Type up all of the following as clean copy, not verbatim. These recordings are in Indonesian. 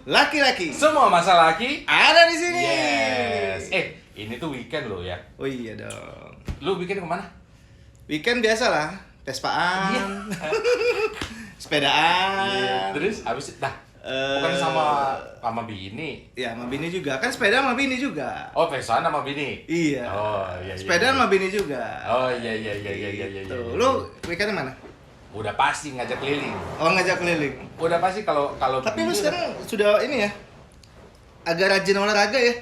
Laki-laki. Semua masalah laki Ada di sini. yes. Ini tuh weekend loh ya. Oh iya dong. Lu weekend kemana? Weekend biasa lah. Vespaan. Sepedaan. Iya. Terus abis bukan sama bini. Ya sama bini juga. Kan sepeda sama bini juga. Oh, pesan sama bini. Iya. Oh, iya. Sepedaan sama bini juga. Oh, iya. Tuh. Lu weekend mana? Udah pasti ngajak keliling. Oh, ngajak keliling. Udah pasti kalau Tapi lu bini sekarang sudah ini ya. Agak rajin olahraga ya.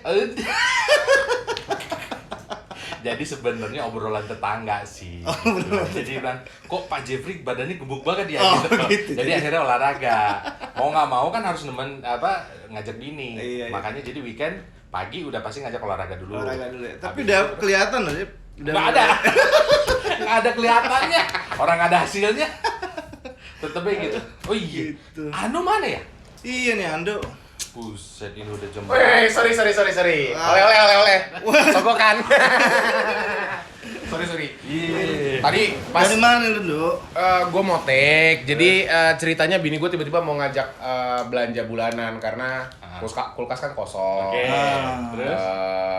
Jadi sebenarnya obrolan tetangga sih. Oh, bener. Jadi bilang, kok Pak Jeffrey badannya gemuk banget ya Oh, gitu. gitu. Jadi akhirnya olahraga. Mau nggak mau kan harus ngajak bini. Iya. Makanya jadi weekend pagi udah pasti ngajak olahraga dulu. Olahraga dulu ya. Tapi Habis udah itu- kelihatan loh. Nggak ada. Nggak ada kelihatannya. Orang nggak ada hasilnya. Tetepnya gitu. Oh iya. Gitu. Anu mana ya? Iya nih Ando. Buset, ini udah jam. Weh, sorry. Wah. Oleh. Sogokan. sorry. Iya. Tadi pas Dari mana lu, Dok? gue motek, jadi ceritanya bini gue tiba-tiba mau ngajak belanja bulanan karena kulkas kan kosong. Oke. Terus?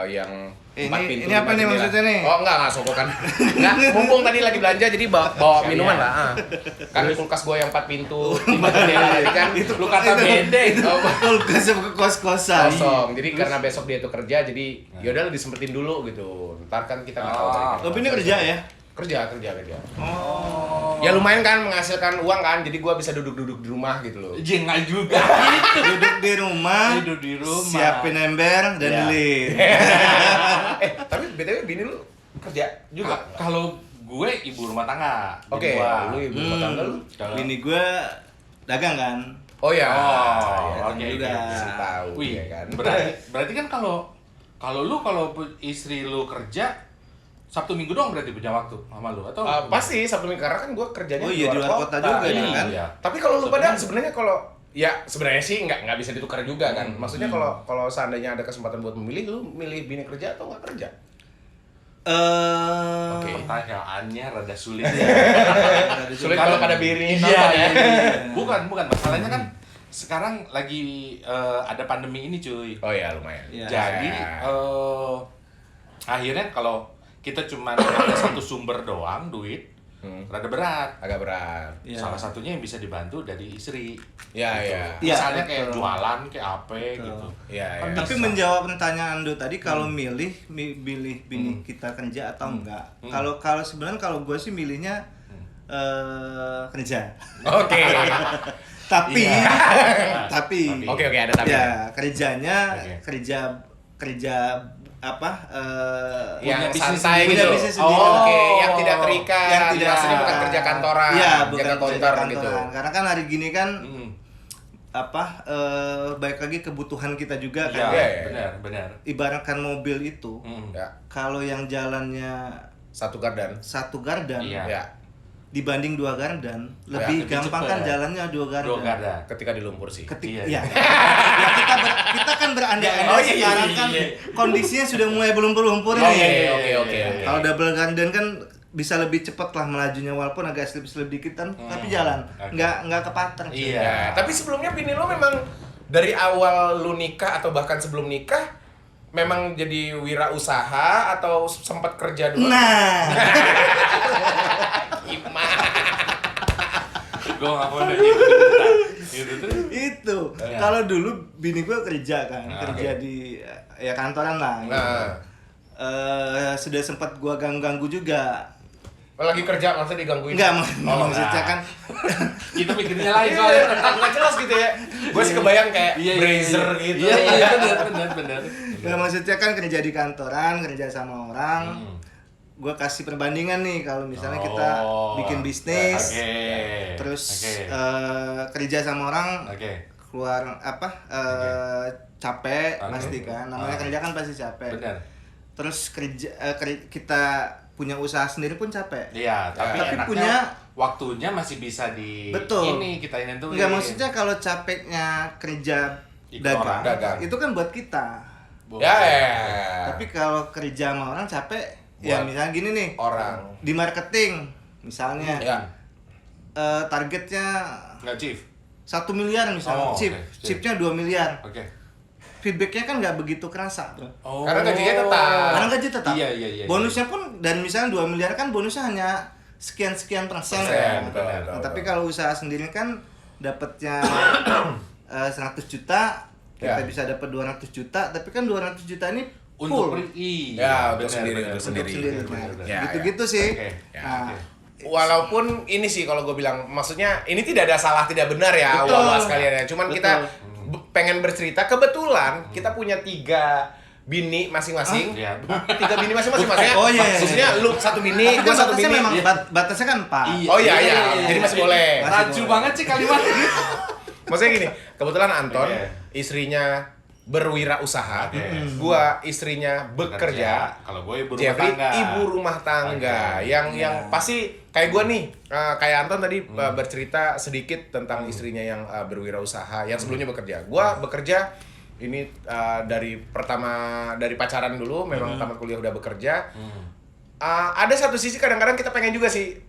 Yang Ini- 4 pintu. ini apa nih 5 jendela. maksudnya nih? Oh enggak sogokan. Enggak, mumpung tadi lagi belanja jadi bawa minuman lah. Kan kulkas gue yang 4 pintu, 5 jendela tadi kan. Lu kata beda itu. Kulkas sama kos-kosan. Kosong. Jadi karena besok dia tuh kerja, jadi yaudah lu disempetin dulu gitu. Ntar kan kita nggak tahu balik. Lo bini kerja ya? Kerja. Oh. Ya lumayan kan menghasilkan uang kan, jadi gua bisa duduk-duduk di rumah gitu loh. Jengal juga gitu. Duduk di rumah. Duduk di rumah. Siapin ember dan Ya. delit. Tapi BTW bini lu kerja juga? Kalau gue ibu rumah tangga. Oke, Bini gua. lu ibu rumah tangga lu? Kalau- Bini gue dagang kan? Oh ya. Oh, oke, juga. oke. Tahu Wih, ya kan. berarti kan kalau istri lu kerja Sabtu Minggu doang berarti punya waktu sama lu atau Pasti Sabtu Minggu karena kan gua kerjanya Oh iya, di luar kota juga Iya. ya kan? Iya. Tapi kalau lu pada sebenarnya sebenarnya sih nggak bisa ditukar juga kan. Maksudnya kalau seandainya ada kesempatan buat memilih, lu milih bini kerja atau nggak kerja? Oke. Pertanyaannya rada sulit ya. Sulit kalau pada bini Iya, nonton ya. Bukan masalahnya kan sekarang lagi ada pandemi ini cuy. Oh ya lumayan. Iya. Jadi akhirnya kalau kita cuma ada satu sumber doang duit, rada berat. Agak berat. Iya. Salah satunya yang bisa dibantu dari istri. Ya, gitu. ya. Iya, Misalnya kayak betul. jualan, kayak apa Betul. gitu. Iya, Kan iya. Tapi bisa. menjawab pertanyaan Ando tadi kalau milih bini kita kerja atau enggak. Kalau sebenarnya kalau gue sih milihnya kerja. Oke. Tapi Iya. tapi Oke, ada tapi. ya kerjanya Oke. kerja apa Yang Punya bisnis santai punya gitu. bisnis sendiri. Oke, yang tidak terikat. yang tidak Maksudnya bukan kerja kantoran. Iya, bukan jaga kerja konter kantoran. gitu. Karena kan hari gini kan Hmm. baik lagi kebutuhan kita juga Iya, kan. Iya. benar. Ibaratkan mobil itu, Ya, kalau yang jalannya satu gardan. satu gardan Iya. Ya, dibanding dua gardan, lebih lebih gampang cepet. kan jalannya dua gardan. Dua garda. ketika di lumpur sih. Ketika Iya. ya kita kan berandai-andai Oh, iya, sekarang iya, kan iya. kondisinya sudah mulai berlumpur-lumpur Oke, nih. oke. Kalau double garden kan bisa lebih cepat lah melajunya walaupun agak slip-slip dikit kan, tapi jalan. Oke. Nggak kepater. cuy. Iya. Ya, tapi sebelumnya bini lo memang dari awal lu nikah atau bahkan sebelum nikah memang jadi wirausaha atau sempat kerja dulu? Nah, Gimana? Gue nggak mau nanya gitu terus. itu. Iya. Kalau dulu bini gue kerja kan, Nah, kerja di ya kantoran lah. Gitu. Nah. Sudah sempat gua ganggu juga. Lagi kerja maksudnya digangguin? Enggak, Oh, maksudnya enggak. kan Kita mikirnya lain soalnya. Nggak jelas gitu ya. Gue sih kebayang kayak Iya, brazier gitu. Iya, benar. nggak, maksudnya kan kerja di kantoran, kerja sama orang. Gua kasih perbandingan nih kalau misalnya kita Oh, bikin bisnis, Oke. terus Oke. kerja sama orang, Oke. keluar apa capek Oke. pasti kan. Namanya kerja kan pasti capek. Benar. Terus kita punya usaha sendiri pun capek. Iya, tapi enaknya punya waktunya masih bisa di Betul. ini kita nentuin. Enggak, maksudnya kalau capeknya kerja Ikut orang. Dagang. itu kan buat kita. Ya. Tapi kalau kerja sama orang capek, ya Buat misalnya gini nih, orang. di marketing misalnya Ya. targetnya nggak chief. 1 miliar misalnya, Oh, chip, oke. chipnya 2 miliar. Oke. Feedbacknya kan nggak begitu kerasa, bro. Oh. Karena gajinya tetap. Karena gaji tetap. Iya. Bonusnya pun, dan misalnya 2 miliar kan bonusnya hanya sekian-sekian persen. Persen, betul, Nah, betul, tapi betul. kalau usaha sendiri kan dapatnya 100 juta, kita Ya. bisa dapat 200 juta, tapi kan 200 juta ini Untuk full. Ya, untuk benar, sendiri, benar, untuk benar, sendiri. benar, benar, benar. Ya, Gitu-gitu sih. Oke, ya, Nah, oke. Walaupun ini sih kalau gue bilang, maksudnya ini tidak ada salah tidak benar ya Betul. awal sekalian ya. Cuman Betul. kita pengen bercerita, kebetulan kita punya 3 bini masing-masing. Iya. 3 bini masing-masing maksudnya. Oh, iya. Maksudnya lu 1 bini, tapi gue kan 1 batasnya bini. memang batasnya kan 4. Oh iya. Jadi masih boleh. Masih Raju boleh. banget sih kalimat ini. Maksudnya gini, kebetulan Anton Oke. istrinya berwirausaha, Oke. gua istrinya bekerja. Kalau gue ibu rumah Jeffrey tangga. ibu rumah tangga. Oke. Yang Ya. pasti kayak gua nih, kayak Anton tadi bercerita sedikit tentang istrinya yang berwirausaha, yang sebelumnya bekerja. Gua bekerja ini dari pacaran dulu, memang tamat kuliah udah bekerja. Ada satu sisi kadang-kadang kita pengen juga sih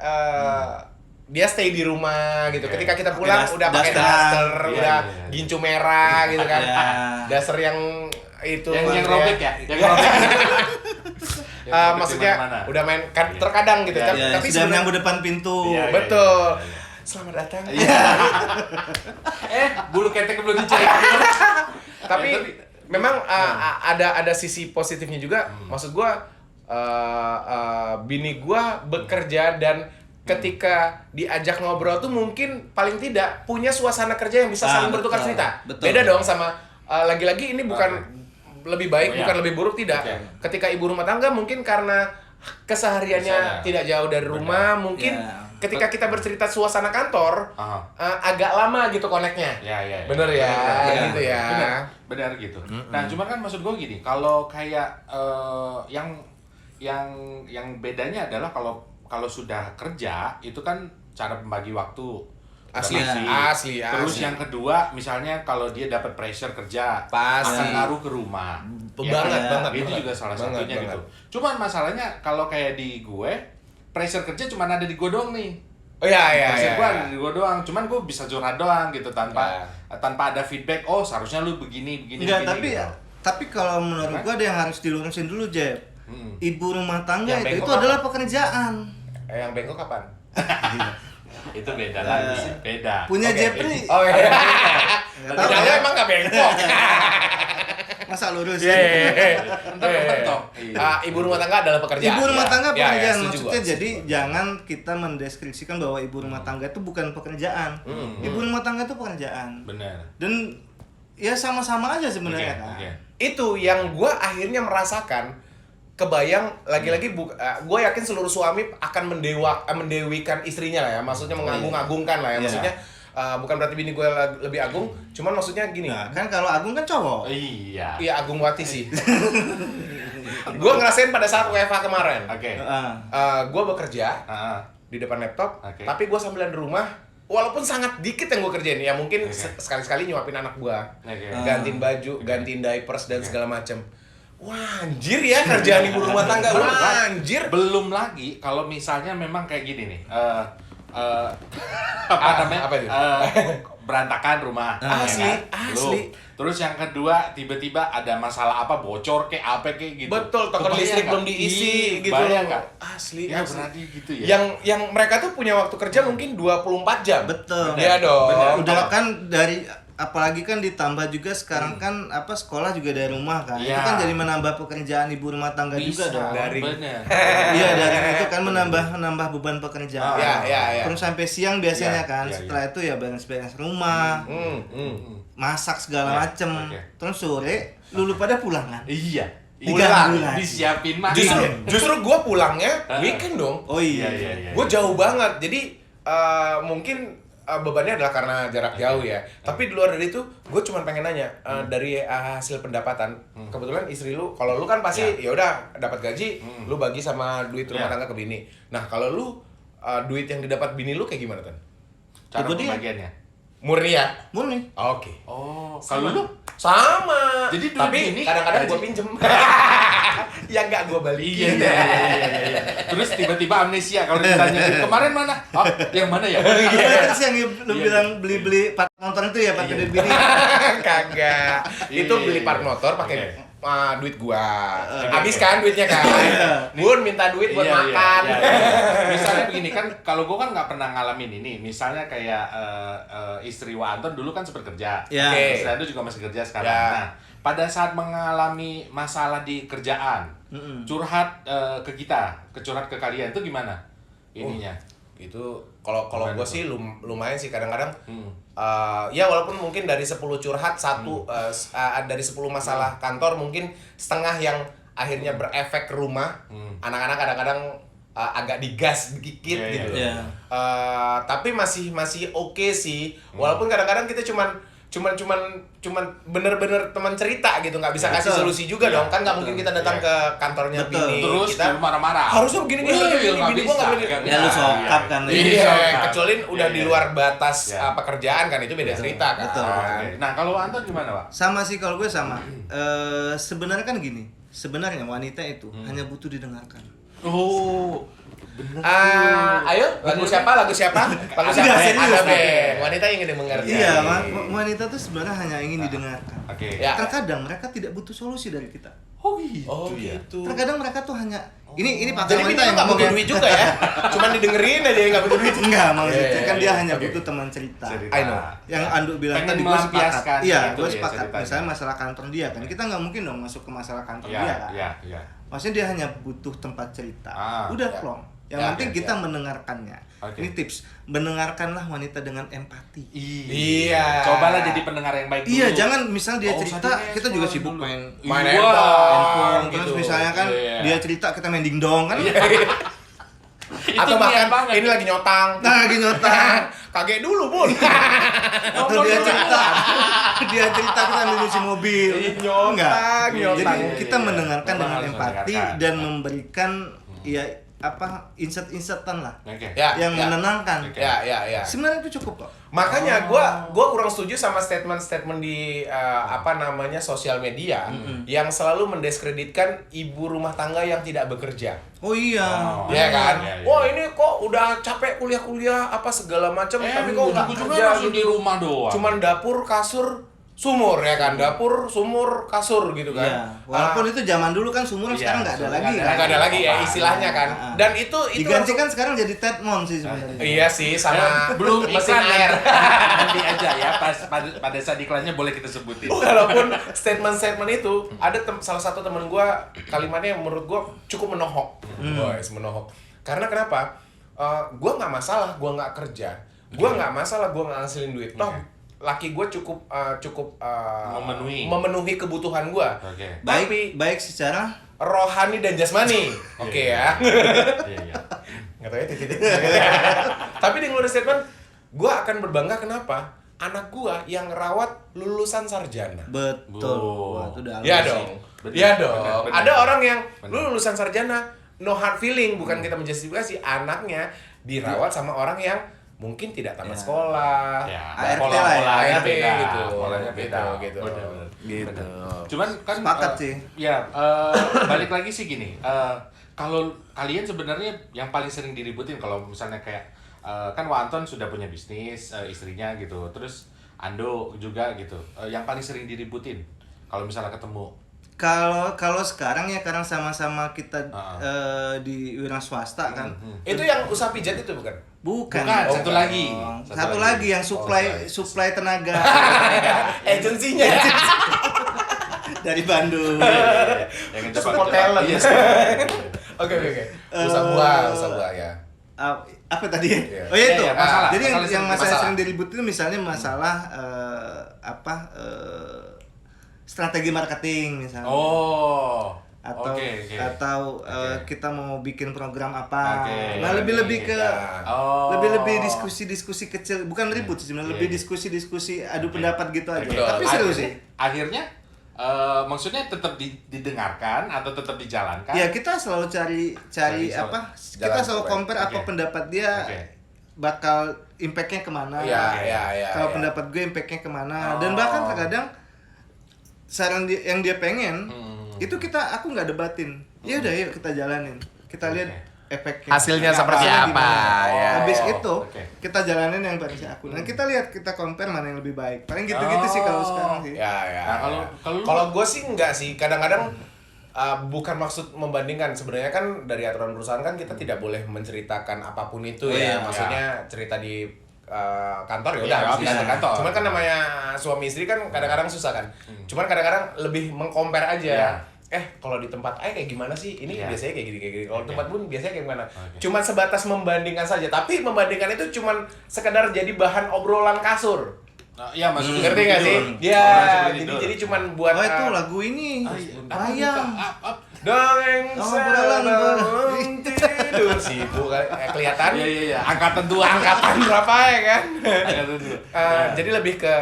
dia stay di rumah gitu. Oke. Ketika kita Pakai pulang udah pakai daster. daster, Iya, udah iya. gincu merah gitu kan. Iya. Daster yang itu Yang maksudnya- robek ya? Yang robek. Yang robek maksudnya di mana-mana. udah main Iya. terkadang gitu. Iya, Tapi Ya, tapi sudah sebenarnya menyambut depan pintu. Iya, iya. betul. Selamat datang. Bulu ketek belum dicek. Tapi Tapi- memang ada sisi positifnya juga. Maksud gua bini gua bekerja dan ketika diajak ngobrol tuh mungkin paling tidak punya suasana kerja yang bisa saling bertukar betul. cerita. Betul. Beda dong sama lagi-lagi ini bukan lebih baik, Oh, iya. bukan lebih buruk, tidak. Oke. Ketika ibu rumah tangga mungkin karena kesehariannya Kesana. tidak jauh dari rumah, mungkin Ya. ketika kita bercerita suasana kantor Aha. agak lama gitu koneknya. Ya. Bener ya, Bener. gitu ya. Benar gitu. Nah, cuman kan maksud gue gini, kalau kayak yang bedanya adalah kalau sudah kerja itu kan cara membagi waktu. Asli, Udah asli. Terus yang kedua, misalnya kalau dia dapat pressure kerja, Pasti. akan ngaruh ke rumah. Banget, banget, Itu banget. juga salah Banget, satunya banget. gitu. Cuman masalahnya kalau kayak di gue, pressure kerja cuma ada di gue doang nih. Oh iya. Pressure gue ada di gue doang, cuman gue bisa curhat doang gitu Ya. tanpa ada feedback. Oh, seharusnya lu begini. Enggak, begini, tapi gitu. tapi kalau menurut gua ada yang harus dilurusin dulu, Jeb. Ibu rumah tangga Yang itu bengkok adalah pekerjaan. Yang bengkok kapan? Itu beda lagi sih, beda. Punya Oke. Jeffrey Oh iya. Nggak tahu. Padahal emang gak bengkok. masa lurus. Entar kepentok. Iya. Ibu rumah tangga adalah pekerjaan. Ibu rumah Ya. tangga Ya, ya, pekerjaan, setuju maksudnya gua. jadi jangan kita mendeskripsikan bahwa ibu rumah tangga itu bukan pekerjaan. Ibu rumah tangga itu pekerjaan. Benar. Dan ya sama-sama aja sebenarnya Oke, kan. oke. Itu yang gue akhirnya merasakan, kebayang lagi-lagi gue yakin seluruh suami akan mendewikan istrinya lah ya, maksudnya mengagung-agungkan lah ya, Iya. maksudnya bukan berarti bini gue lebih agung, cuman maksudnya gini, Nah, kan kalau Agung kan cowok. Iya. iya Agung Wati sih. Gue ngerasain pada saat WFH kemarin, Oke. gue bekerja Heeh. di depan laptop, Oke. tapi gue sambilan di rumah, walaupun sangat dikit yang gue kerjain ya, mungkin Oke. sekali-sekali nyuapin anak gue, Oke. gantiin baju, gantiin diapers dan segala macem. Wah, anjir ya kerjaan ibu rumah tangga. Wah, anjir. Belum lagi kalau misalnya memang kayak gini nih. Apa namanya? Apa itu? Berantakan rumah. Asli, ya kan? asli. Belum. Terus yang kedua tiba-tiba ada masalah apa bocor kayak apa kayak gitu. Betul, token Kebayang listrik nggak? belum diisi Iya, gitu. Bayang nggak? Asli, Ya asli. berarti gitu ya. Yang mereka tuh punya waktu kerja mungkin 24 jam. Betul. Iya dong. Benar. Udah kan dari apalagi kan ditambah juga sekarang kan apa sekolah juga dari rumah kan. Iya. Itu kan jadi menambah pekerjaan ibu rumah tangga juga Bisa, dong. Dari- bener. Iya, dari itu kan menambah beban pekerjaan. Ya. Terus sampai siang biasanya Iya, kan. iya, Setelah itu ya beres-beres rumah, masak segala Iya, macem. oke. Terus sore lulu pada pulang kan. Iya. Pulang. Disiapin mah. Justru gue pulangnya weekend dong. Oh iya. Gue jauh banget. Jadi mungkin bebannya adalah karena jarak jauh ya. Tapi di luar dari itu, gue cuma pengen nanya dari hasil pendapatan. Kebetulan istri lu, kalau lu kan pasti ya udah dapat gaji, lu bagi sama duit rumah tangga ke bini. Nah kalau lu duit yang didapat bini lu kayak gimana Tan? Cara Itu dia. pembagiannya. Murni ya? Murni. Oke. Oh, kalau lu? Sama. Jadi duit tapi ini kadang-kadang gaji- gue pinjem. Ya nggak gue balikin. Iya. Terus tiba-tiba amnesia kalau ditanya kemarin mana? Oh, yang mana ya? Ada sih yang lu bilang beli part nonton itu ya pakai duit bini. Kagak. Itu beli part motor pakai duit gua. Habis kan duitnya kan. Bun minta duit buat makan. Misalnya begini kan, kalau gua kan nggak pernah ngalamin ini. Misalnya kayak istri Wa Anton dulu kan sempat kerja. Ya. Oke. Istri Anton juga masih kerja sekarang. Ya. Nah, pada saat mengalami masalah di kerjaan, curhat ke kita, curhat ke kalian itu gimana? Ininya. Itu kalau Gimana gue tuh? sih lumayan sih kadang-kadang ya walaupun mungkin dari 10 curhat satu dari 10 masalah kantor mungkin setengah yang akhirnya berefek ke rumah. Anak-anak kadang-kadang agak digas dikit Iya, gitu. iya. Tapi masih oke sih. Walaupun kadang-kadang kita cuman bener-bener teman cerita gitu, nggak bisa kasih Betul. solusi juga Iya, dong, kan nggak mungkin kita datang Iya. ke kantornya Betul. bini Terus kita lu marah-marah. harusnya begini Wih, nggak bini gua bisa, nggak boleh nggak Ya lu bisa. sokap kan. iya, Iya. kecuali udah Iya, di iya. luar batas Iya. pekerjaan kan itu beda cerita kan. Betul. Oke. Nah, kalau Anton gimana, Pak? Sama sih kalau gue sama. Sebenarnya kan gini. Sebenarnya wanita itu hanya butuh didengarkan. Oh, bener. Ayo lagu siapa? Lagu siapa? Lagu siapa? Enggak, serius, Ada Pak. Ben. Wanita ingin dimengerti. Iya, wanita tuh sebenarnya hanya ingin didengarkan. Oke. Ya. Terkadang mereka tidak butuh solusi dari kita. Oh gitu. Oh ya. gitu. Terkadang mereka tuh hanya ini pakar Jadi wanita bini yang nggak ngomong butuh ya. duit juga ya? Cuman didengerin aja nggak butuh duit. Enggak, maksudnya Iya, kan iya, dia iya. hanya Oke. butuh teman cerita. Cerita. I know. Yang Andu bilang Pengen tadi gue sepakat. melampiaskan Iya, gitu gue ya sepakat. ceritanya. Misalnya masalah kantor dia kan, kita nggak mungkin dong masuk ke masalah kantor dia Iya, kan. iya. Maksudnya dia hanya butuh tempat cerita. Udah ya. plong. Yang Ya, penting ya, kita ya. mendengarkannya. Oke. Ini tips, mendengarkanlah wanita dengan empati. Iya. Cobalah jadi pendengar yang baik dulu. Iya, jangan misal dia Oh, cerita, usah kita juga di-explore sibuk dulu. main Main Iya. handphone terus gitu. misalnya kan Iya. dia cerita kita main dingdong kan. Itu Atau niat bahkan banget. ini lagi nyotang. Nah, lagi nyotang. Kaget dulu, Bun. Atau dia cerita kita ambil nyuci mobil. Nyotang, Enggak. nyotang. Jadi Iya, kita iya. mendengarkan Memang dengan harus empati mendengarkan. dan memberikan ya insert-insertan lah Oke. Ya, yang ya. menenangkan. Oke. Ya. Sebenarnya itu cukup kok. Makanya gua kurang setuju sama statement di sosial media yang selalu mendiskreditkan ibu rumah tangga yang tidak bekerja. Oh iya. Oh. Ya kan? Iya, iya. Wah, ini kok udah capek kuliah-kuliah apa segala macam tapi kok nggak ujung-ujungnya kerja langsung di rumah doang. Cuman dapur, kasur, sumur ya kan? Dapur, sumur, kasur gitu kan. Iya. Walaupun itu zaman dulu kan sumur Iya, sekarang nggak ada sumur lagi nggak kan. Nggak ada lagi ya istilahnya kan. Ah. Dan itu Diganti langsung- kan sekarang jadi Tedmon sih sebenarnya. Iya sih sama belum mesin iklan air. nanti aja ya pada saat iklannya boleh kita sebutin. Walaupun statement itu ada salah satu temen gue kalimatnya yang menurut gue cukup menohok, guys menohok. Karena kenapa? Gue nggak masalah, gue nggak kerja, gue nggak masalah, gue nggak ngasilin duit. Toh laki gue cukup memenuhi kebutuhan gue. Oke. Baik secara Rohani dan jasmani, oke ya. Iya. Nggak tahu ya titik. Tapi di ngeluarin statement, gue akan berbangga kenapa? Anak gue yang rawat lulusan sarjana. betul. Oh. Wah, itu udah Iya halus dong. sih. Bener, Iya dong. bener, bener. Ada orang yang Bener. lu lulusan sarjana, no hard feeling, bukan kita menjustifikasi anaknya dirawat sama orang yang mungkin tidak tamat Ya. sekolah. Ya, ART pola- lah ya. polanya ART beda, gitu. polanya beda, Gitu. Bener-bener. Gitu. Bener. Cuman kan Sepakat sih. Ya, balik lagi sih gini. Kalau kalian sebenarnya yang paling sering diributin kalau misalnya kayak kan Wa Anton sudah punya bisnis, istrinya gitu. Terus Ando juga gitu. Yang paling sering diributin kalau misalnya ketemu. Kalau sekarang ya karena sama-sama kita Ah. di wira swasta kan. Itu yang usaha pijat itu bukan? Bukan. Bukan, Oh, satu bukan. lagi. Satu lagi yang supply tenaga Agensinya. Iya, dari Bandung. Yang Itu support talent. Iya. Oke. Usaha buah ya. Apa tadi? Iya. Oh ya itu. Iya, masalah. Jadi yang masalah Masalah. sering diribut itu misalnya masalah strategi marketing misalnya. Oh. Atau Oke. kita mau bikin program apa. Oke. Nah, lebih ke Oh. lebih diskusi kecil, bukan ribut sih sebenarnya, lebih Iya. diskusi adu pendapat gitu aja. Betul. Tapi seru sih. Akhirnya maksudnya tetap didengarkan atau tetap dijalankan? Ya kita selalu cari Cari kita selalu compare apa Oke. pendapat dia Oke. bakal impactnya kemana. Iya. Kalau pendapat gue impactnya kemana. Dan Oh. bahkan terkadang saran yang dia pengen itu aku nggak debatin. Ya udah yuk kita jalanin. Kita lihat efeknya. Hasilnya seperti apa ya. Habis itu kita jalanin yang versi aku. Dan kita lihat, kita compare mana yang lebih baik. Paling gitu-gitu sih kalau sekarang sih. Ya. Nah, kalau gue sih enggak sih. Kadang-kadang bukan maksud membandingkan. Sebenarnya kan dari aturan perusahaan kan kita tidak boleh menceritakan apapun itu Maksudnya cerita di kantor ya udah bisa di kantor. Cuman kan namanya suami istri kan kadang-kadang susah kan. Cuman kadang-kadang lebih meng-compare aja. Kalau di tempat kayak gimana sih? Ini biasanya kayak gini. Kalau tempat pun biasanya kayak gimana? Cuman sebatas membandingkan saja. Tapi membandingkan itu cuman sekedar jadi bahan obrolan kasur. Iya, maksudnya ngerti nggak sih? Ya, jadi cuman buat itu lagu ini. Ayam. Dongeng sebelum tidur sibuk kelihatan. Iya. Angkatan tua. Angkatan berapa ya kan? Angkatan tua. Jadi lebih ke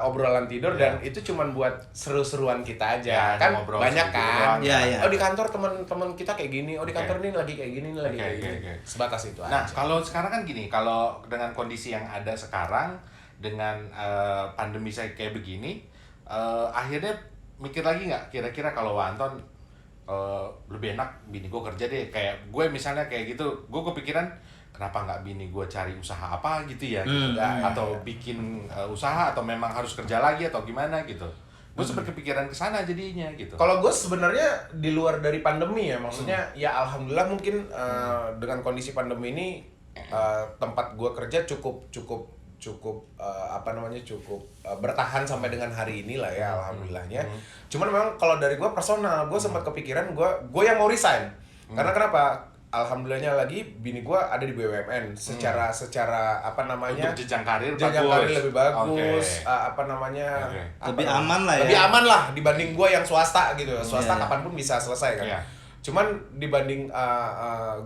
obrolan tidur dan itu cuman buat seru-seruan kita aja. Kan banyak kan. Iya. Oh di kantor teman-teman kita kayak gini. Oh di kantor ini lagi kayak gini, lagi kayak gini. Sebatas itu aja. Nah, kalau sekarang kan gini, kalau dengan kondisi yang ada sekarang dengan pandemi saya kayak begini, akhirnya mikir lagi nggak kira-kira kalau Anton lebih enak bini gue kerja deh, kayak gue misalnya kayak gitu, gue kepikiran kenapa nggak bini gue cari usaha apa gitu ya, atau bikin usaha atau memang harus kerja lagi atau gimana gitu. Gue sempat kepikiran kesana jadinya gitu. Kalau gue sebenarnya di luar dari pandemi ya, maksudnya ya alhamdulillah mungkin dengan kondisi pandemi ini tempat gue kerja cukup bertahan sampai dengan hari ini lah ya alhamdulillahnya. Cuman memang kalau dari gue personal, gue sempat kepikiran gue yang mau resign. Karena kenapa? Alhamdulillahnya lagi bini gue ada di BUMN secara apa namanya? Untuk jenjang karir lebih bagus, Lebih aman lah ya. Lebih aman lah dibanding gue yang swasta gitu. Swasta kapanpun bisa selesai kan. Cuman dibanding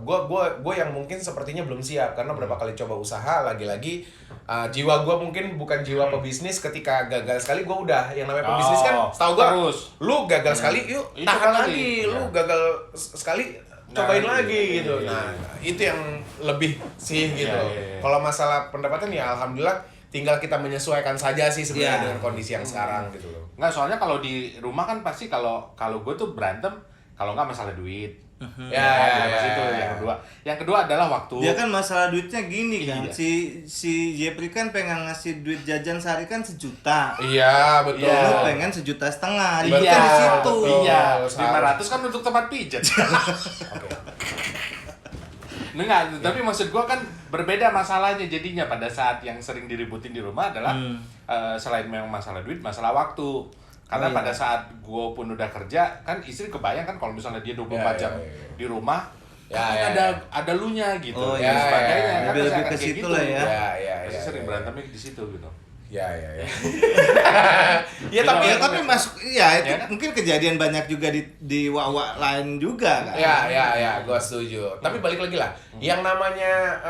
gue yang mungkin sepertinya belum siap karena berapa kali coba usaha lagi-lagi jiwa gue mungkin bukan jiwa pebisnis. Ketika gagal sekali gue udah yang namanya pebisnis kan setahu gue lu gagal sekali yuk tahan lagi. Lu gagal sekali cobain lagi gitu. Nah itu yang lebih sih gitu. Kalau masalah pendapatan ya alhamdulillah tinggal kita menyesuaikan saja sih sebenarnya dengan kondisi yang sekarang gitu loh. Nggak, soalnya kalau di rumah kan pasti kalau gue tuh berantem kalau nggak masalah duit. Yang kedua adalah waktu. Dia kan masalah duitnya gini kan. Si Jepri kan pengen ngasih duit jajan sehari kan 1 juta. Iya, betul. Lu pengen 1,5 juta. Iya, di situ. Iya, 500 kan untuk tempat pijat. Enggak, tapi maksud gua kan berbeda masalahnya jadinya pada saat yang sering diributin di rumah adalah selain memang masalah duit, masalah waktu. Karena pada saat gue pun udah kerja, kan istri kebayang kan kalau misalnya dia 24 jam di rumah, ada lunya gitu. Sebagainya. Lebih ke situ lah ya. Pasti sering berantemnya di situ gitu. Ya. Tapi masuk itu mungkin kejadian banyak juga di wawak lain juga kan. Ya, gue setuju. Tapi balik lagi lah, yang namanya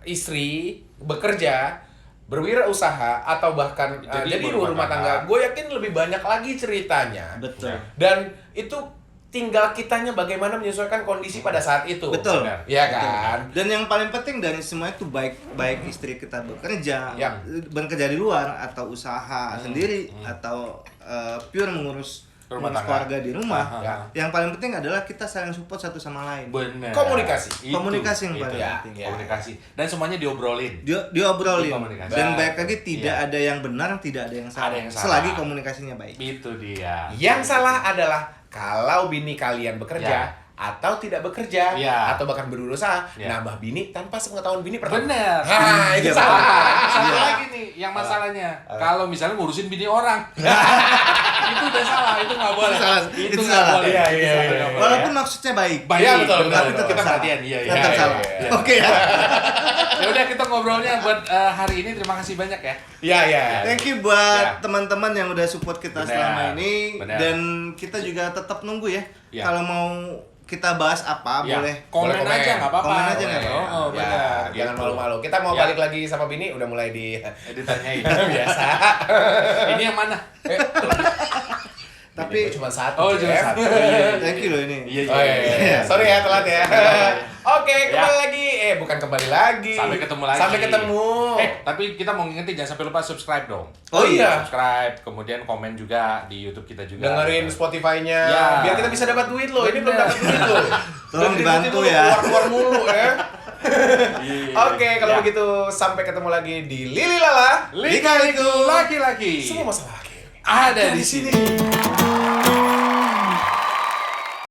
istri bekerja, berwirausaha atau bahkan jadi ibu rumah tangga, gue yakin lebih banyak lagi ceritanya. Betul. Dan itu tinggal kitanya bagaimana menyesuaikan kondisi pada saat itu. Betul. Iya kan? Dan yang paling penting dari semua itu baik istri kita bekerja, bekerja di luar atau usaha sendiri atau pure mengurus keluarga di rumah. Yang paling penting adalah kita saling support satu sama lain. Benar. Komunikasi. Komunikasi yang paling penting. Komunikasi. Dan semuanya diobrolin. Diobrolin. Dan baik lagi tidak ada yang benar, tidak ada yang salah. Selagi komunikasinya baik. Itu dia. Yang salah adalah kalau bini kalian bekerja atau tidak bekerja atau bahkan berusaha nambah bini tanpa sepengetahuan bini pertama. Bener. Itu salah. Satu lagi nih yang masalahnya kalau misalnya ngurusin bini orang itu udah salah, itu nggak boleh. Itu salah. Iya. Walaupun maksudnya baik. Iya betul. Tapi tetap kita salah. perhatian. Tetap salah. Oke ya. Ya udah kita ngobrolnya buat hari ini, terima kasih banyak ya. Iya. Thank you buat teman-teman yang udah support kita selama ini. Bener. Dan kita juga tetap nunggu ya. Kalau mau kita bahas apa boleh komen aja nggak apa-apa. Komen aja nggak apa-apa. Benar. Jangan malu-malu. Kita mau balik lagi sama bini udah mulai ditanyain. Biasa. Ini yang mana? Tapi cuma satu. Oh, cuma satu. Thank you loh ini. Iya. Sorry ya telat ya. Oke, kembali lagi bukan kembali lagi. Sampai ketemu lagi. Sampai ketemu. Tapi kita mau ngingetin jangan sampai lupa subscribe dong. Oh iya. Subscribe, kemudian komen juga di YouTube kita juga. Dengerin Spotify-nya. Ya. Biar kita bisa dapat duit loh. Ini belum dapat duit loh. Tolong dibantu ya. Keluar mulu ya. Oke, kalau begitu sampai ketemu lagi di Lili Lala. Lika-liku laki-laki. Semua masalah laki ada di sini.